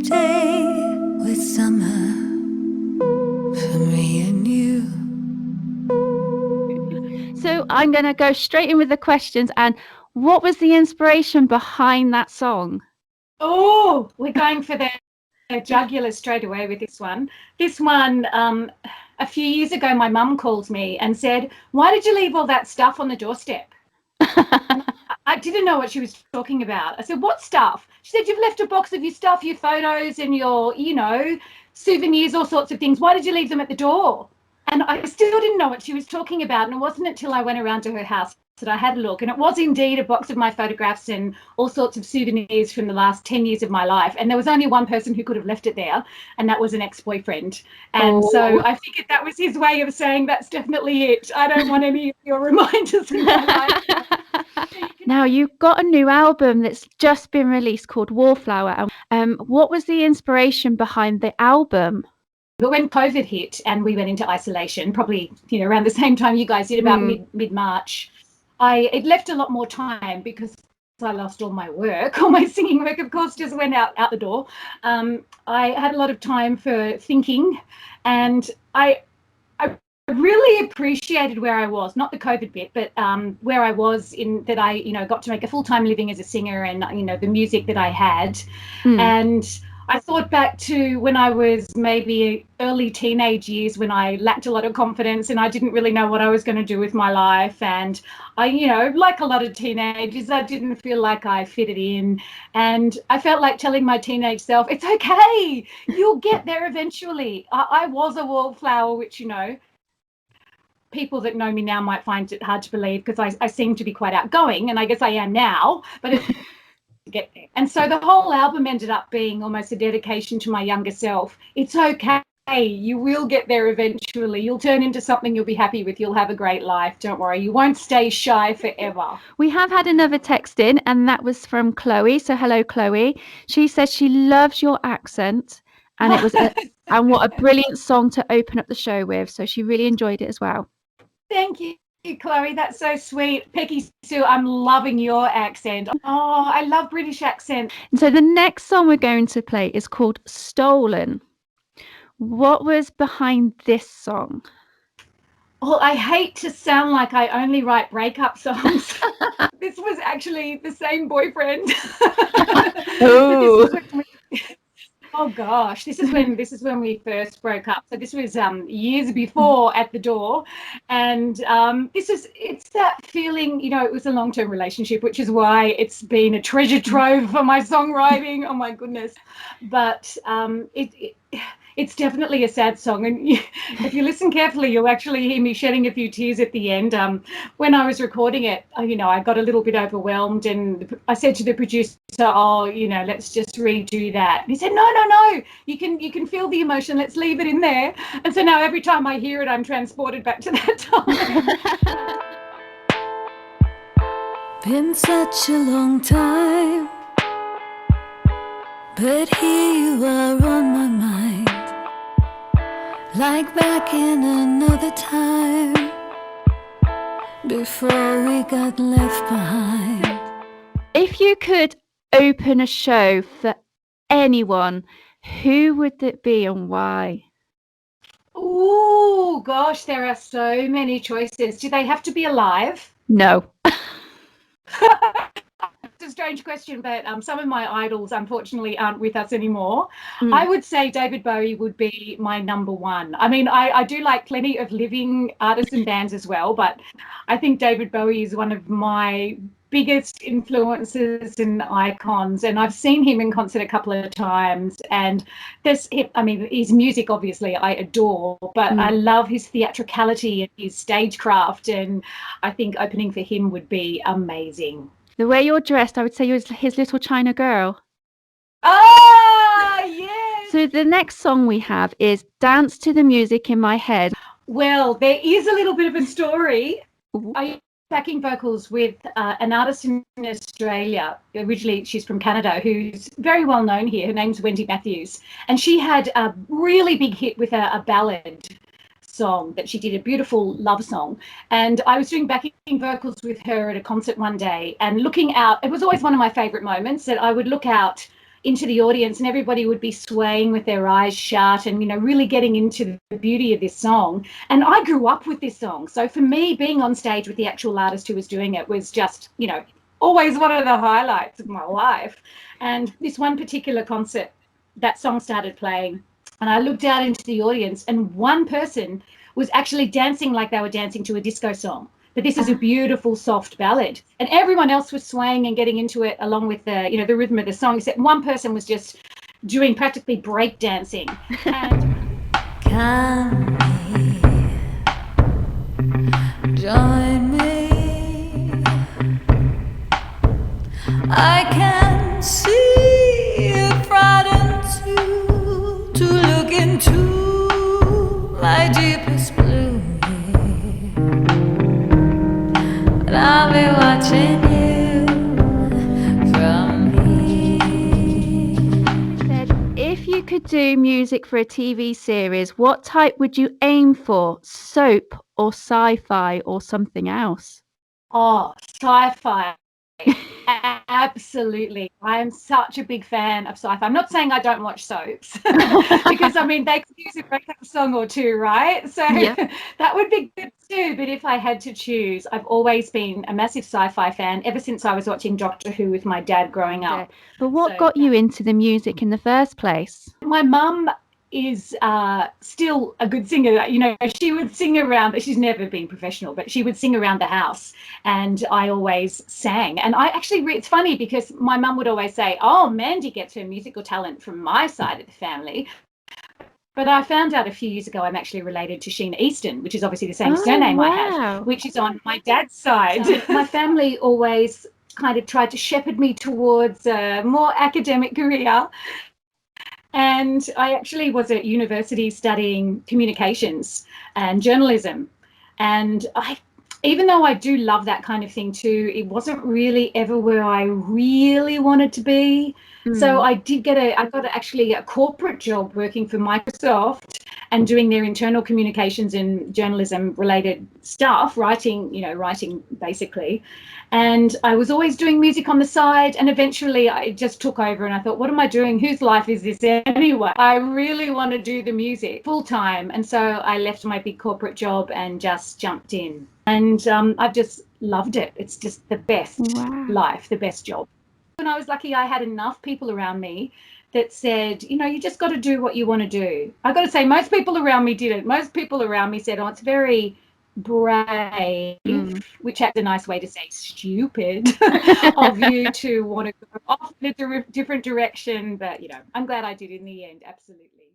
stay with summer for me and you. So I'm going to go straight in with the questions. And what was the inspiration behind that song? Oh, we're going for the jugular straight away with this one. This one, a few years ago, my mum called me and said, "Why did you leave all that stuff on the doorstep?" I didn't know what she was talking about. I said, "What stuff?" She said, "You've left a box of your stuff, your photos and your, souvenirs, all sorts of things. Why did you leave them at the door?" And I still didn't know what she was talking about. And it wasn't until I went around to her house that I had a look. And it was indeed a box of my photographs and all sorts of souvenirs from the last 10 years of my life. And there was only one person who could have left it there, and that was an ex-boyfriend. And so I figured that was his way of saying, that's definitely it. I don't want any of your reminders in my life. Now, you've got a new album that's just been released called Wallflower. What was the inspiration behind the album? But when COVID hit and we went into isolation, probably around the same time you guys did, about mid-March, it left a lot more time because I lost all my work. All my singing work, of course, just went out the door. I had a lot of time for thinking, and I really appreciated where I was, not the COVID bit, but where I was in that I, got to make a full-time living as a singer, and, the music that I had. And I thought back to when I was maybe early teenage years, when I lacked a lot of confidence and I didn't really know what I was going to do with my life. And I, like a lot of teenagers, I didn't feel like I fitted in. And I felt like telling my teenage self, it's okay, you'll get there eventually. I was a wallflower, which, people that know me now might find it hard to believe, because I seem to be quite outgoing, and I guess I am now, but it's get there. And so the whole album ended up being almost a dedication to my younger self. It's okay, you will get there eventually. You'll turn into something you'll be happy with. You'll have a great life. Don't worry, you won't stay shy forever. We have had another text in, and that was from Chloe. So hello, Chloe. She says she loves your accent, and it was and what a brilliant song to open up the show with. So she really enjoyed it as well. Thank you, Chloe. That's so sweet. Peggy-Sue, I'm loving your accent. Oh, I love British accent. And so the next song we're going to play is called Stolen. What was behind this song? Well, I hate to sound like I only write breakup songs. This was actually the same boyfriend. Oh. Oh gosh, this is when we first broke up. So this was years before At the Door, and it's that feeling. It was a long-term relationship, which is why it's been a treasure trove for my songwriting. Oh my goodness, but it's definitely a sad song, and if you listen carefully, you'll actually hear me shedding a few tears at the end. When I was recording it, I got a little bit overwhelmed, and I said to the producer, "Oh, let's just redo that." And he said, "No, you can feel the emotion. Let's leave it in there." And so now every time I hear it, I'm transported back to that time. Been such a long time, but here you are on my mind, like back in another time, before we got left behind. If you could open a show for anyone, who would it be and why? Oh gosh, there are so many choices. Do they have to be alive? No. It's a strange question, but some of my idols unfortunately aren't with us anymore. I would say David Bowie would be my number one. I mean, I do like plenty of living artists and bands as well, but I think David Bowie is one of my biggest influences and icons, and I've seen him in concert a couple of times, and his music obviously I adore, but I love his theatricality and his stagecraft, and I think opening for him would be amazing. The way you're dressed, I would say you're his little China girl. Ah, yes. So the next song we have is Dance to the Music in My Head. Well, there is a little bit of a story. I backing vocals with an artist in Australia. Originally, she's from Canada, who's very well known here. Her name's Wendy Matthews, and she had a really big hit with a ballad song that she did, a beautiful love song. And I was doing backing vocals with her at a concert one day, and looking out, it was always one of my favorite moments that I would look out into the audience, and everybody would be swaying with their eyes shut and, you know, really getting into the beauty of this song. And I grew up with this song. So for me, being on stage with the actual artist who was doing it was just, you know, always one of the highlights of my life. And this one particular concert, that song started playing, and I looked out into the audience, and one person was actually dancing like they were dancing to a disco song. But this is a beautiful, soft ballad. And everyone else was swaying and getting into it along with the, you know, the rhythm of the song, except one person was just doing practically break dancing. And Can we join me? I can see it frightens you to look into my deepest blue. But I'll be watching you from here. Said, if you could do music for a TV series, what type would you aim for? Soap or sci-fi or something else? oh, sci-fi. Absolutely. I am such a big fan of sci-fi. I'm not saying I don't watch soaps because, I mean, they could use a breakup song or two, right? So Yeah. that would be good too. But if I had to choose, I've always been a massive sci-fi fan ever since I was watching Doctor Who with my dad growing up. But what So, got you into the music in the first place? my mum is still a good singer. You know, she would sing around, she's never been professional, but she would sing around the house, and I always sang. And I actually, it's funny because my mum would always say, oh, Mandy gets her musical talent from my side of the family. But I found out a few years ago I'm actually related to Sheena Easton, which is obviously the same surname I have, which is on my dad's side. My family always kind of tried to shepherd me towards a more academic career. And I actually was at university studying communications and journalism. And even though I do love that kind of thing too, it wasn't really ever where I really wanted to be. So I got actually a corporate job working for Microsoft and doing their internal communications and journalism related stuff, writing basically. And I was always doing music on the side, and eventually I just took over and I thought, what am I doing? Whose life is this anyway? I really want to do the music full time. And so I left my big corporate job and just jumped in. And I've just loved it. It's just the best life, the best job. When I was lucky, I had enough people around me that said, you know, you just got to do what you want to do. I got to say, most people around me didn't. Most people around me said, oh, it's very brave, which is a nice way to say stupid of you to want to go off in a different direction. But, you know, I'm glad I did in the end. Absolutely.